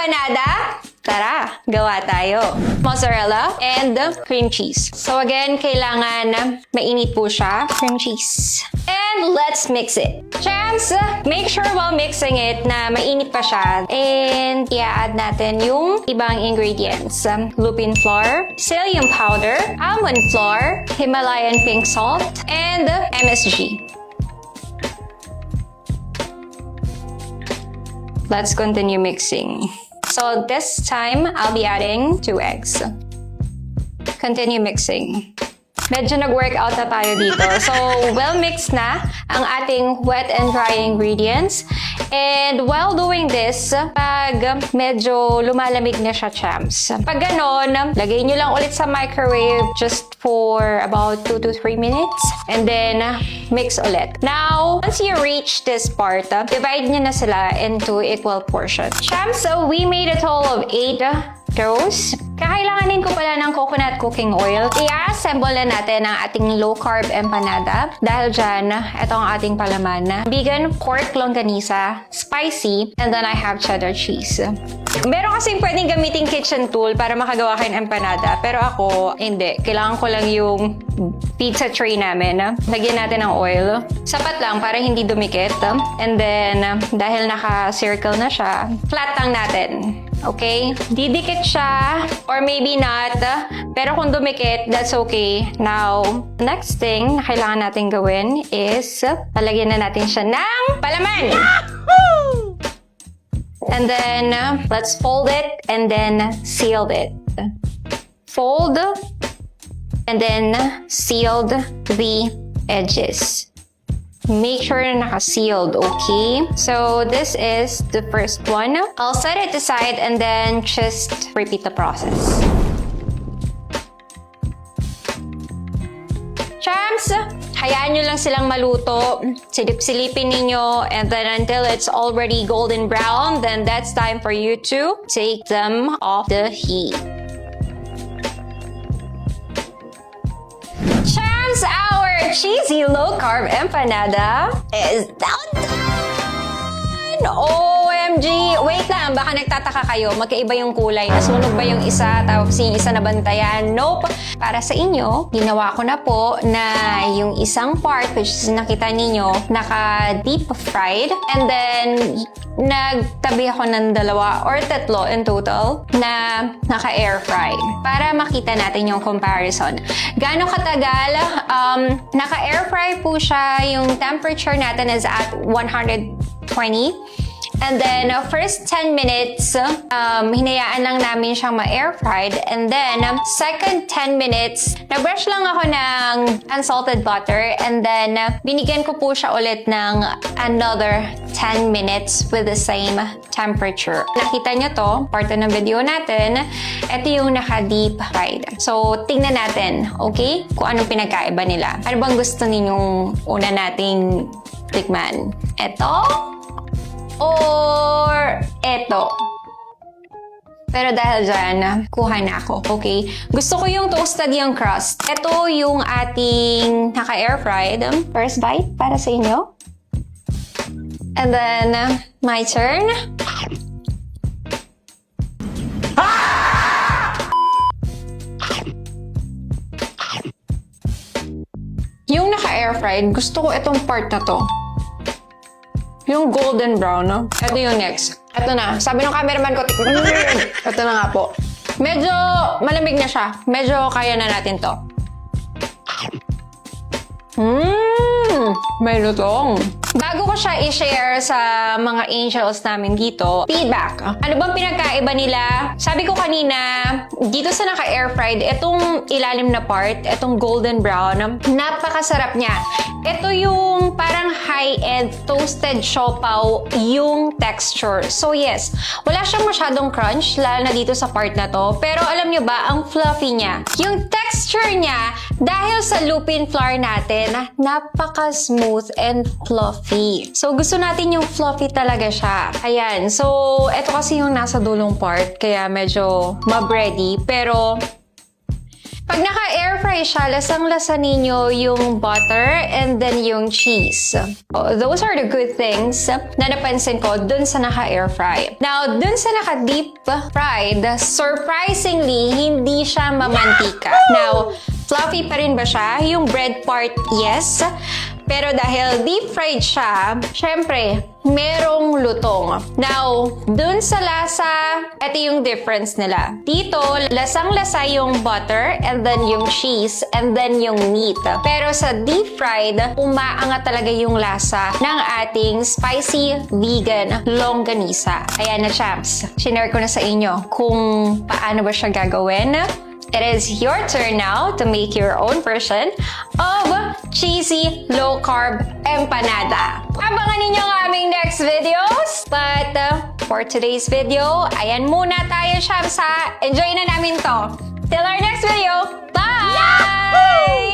empanada? Tara, gawa tayo. Mozzarella and cream cheese. So again, kailangan mainit po siya. Cream cheese. And let's mix it. Champs, make sure while mixing it na mainit pa siya. And i-add natin yung ibang ingredients. Lupin flour, psyllium powder, almond flour, Himalayan pink salt, and MSG. Let's continue mixing. So this time, I'll be adding 2 eggs. Continue mixing. Medyo nag-workout na tayo dito. So, well mixed na ang ating wet and dry ingredients. And while doing this, pag medyo lumalamig na siya, champs. Pag ganon, lagay nyo lang ulit sa microwave just for about 2 to 3 minutes. And then, mix ulit. Now, once you reach this part, divide nyo na sila into equal portions. Champs, so we made a total of 8 doughs. Kakailanganin ko pala ng coconut cooking oil. I-assemble na natin ang ating low-carb empanada. Dahil dyan, ito ang ating palaman. Vegan pork longganisa, spicy, and then I have cheddar cheese. Meron kasing pwedeng gamitin kitchen tool para makagawa kayo ng empanada. Pero ako, hindi. Kailangan ko lang yung pizza tray namin. Lagyan natin ng oil. Sapat lang para hindi dumikit. And then, dahil naka-circle na siya, flat lang natin. Okay? Didikit siya, or maybe not. Pero kung dumikit, that's okay. Now, next thing na kailangan natin gawin is, lalagyan na natin siya ng palaman! Yahoo! And then, let's fold it and then seal it. Fold and then sealed the edges. Make sure na naka-sealed, okay? So, this is the first one. I'll set it aside and then just repeat the process. Champs, hayaan nyo lang silang maluto. Silip-silipin ninyo and then until it's already golden brown, then that's time for you to take them off the heat. Champs, our cheesy low-carb empanada is done! OMG! Wait lang, baka nagtataka kayo, magkaiba yung kulay. Nasunog ba yung isa, tapos yung isa nabantayan? Nope! Para sa inyo, ginawa ko na po na yung isang part, which is nakita ninyo, naka-deep fried. And then, nagtabi ako ng 2 or 3 in total na naka-air fried. Para makita natin yung comparison. Gaano katagal? Naka-air fry po siya. Yung temperature natin is at 120. And then, first 10 minutes, hinayaan lang namin siyang ma-air fried. And then, second 10 minutes, nag-brush lang ako ng unsalted butter. And then, binigyan ko po siya ulit ng another 10 minutes with the same temperature. Nakita nyo to, part ng video natin. Ito yung naka-deep fried. So, tingnan natin, okay? Kung anong pinagkaiba nila. Ano bang gusto ninyong una nating tikman? Ito? Or eto. Pero dahil dyan, kuha na ako, okay? Gusto ko yung toasted yung crust. Ito yung ating naka-air fried. First bite para sa inyo. And then, my turn. Yung naka-air fried, gusto ko itong part na to. Yung golden brown, no? Ito yung next. Ito na. Sabi ng cameraman ko, ito na nga po. Medyo malamig na siya. Medyo kaya na natin to. May lutong. Bago ko siya i-share sa mga angels namin dito, feedback. Ano bang pinagkaiba nila? Sabi ko kanina, dito sa naka-air fried, itong ilalim na part, itong golden brown, napakasarap niya. Ito yung parang high-end toasted siopaw yung texture. So yes, wala siyang masyadong crunch, lalo na dito sa part na to. Pero alam nyo ba, ang fluffy niya. Yung texture niya, dahil sa lupin flour natin, napaka-smooth and fluffy. So, gusto natin yung fluffy talaga siya. Ayan. So, ito kasi yung nasa dulong part, kaya medyo mabready. Pero, Pag naka-air fry siya, lasang-lasa ninyo yung butter and then yung cheese. Oh, those are the good things na napansin ko dun sa naka-air fry. Now, dun sa naka-deep fried, surprisingly, hindi siya mamantika. Now, fluffy pa rin ba siya? Yung bread part, yes. Pero dahil deep fried siya, syempre, merong lutong. Now, dun sa lasa, ito yung difference nila. Dito, lasang-lasa yung butter, and then yung cheese, and then yung meat. Pero sa deep fried, umaangat talaga yung lasa ng ating spicy vegan longganisa. Ayan na, champs. Shinare ko na sa inyo kung paano ba siya gagawin. It is your turn now to make your own version of cheesy low-carb empanada. Abangan ninyo ang aming next videos. But for today's video, ayan muna tayo, Shamsa. Enjoy na namin to. Till our next video. Bye! Yahoo!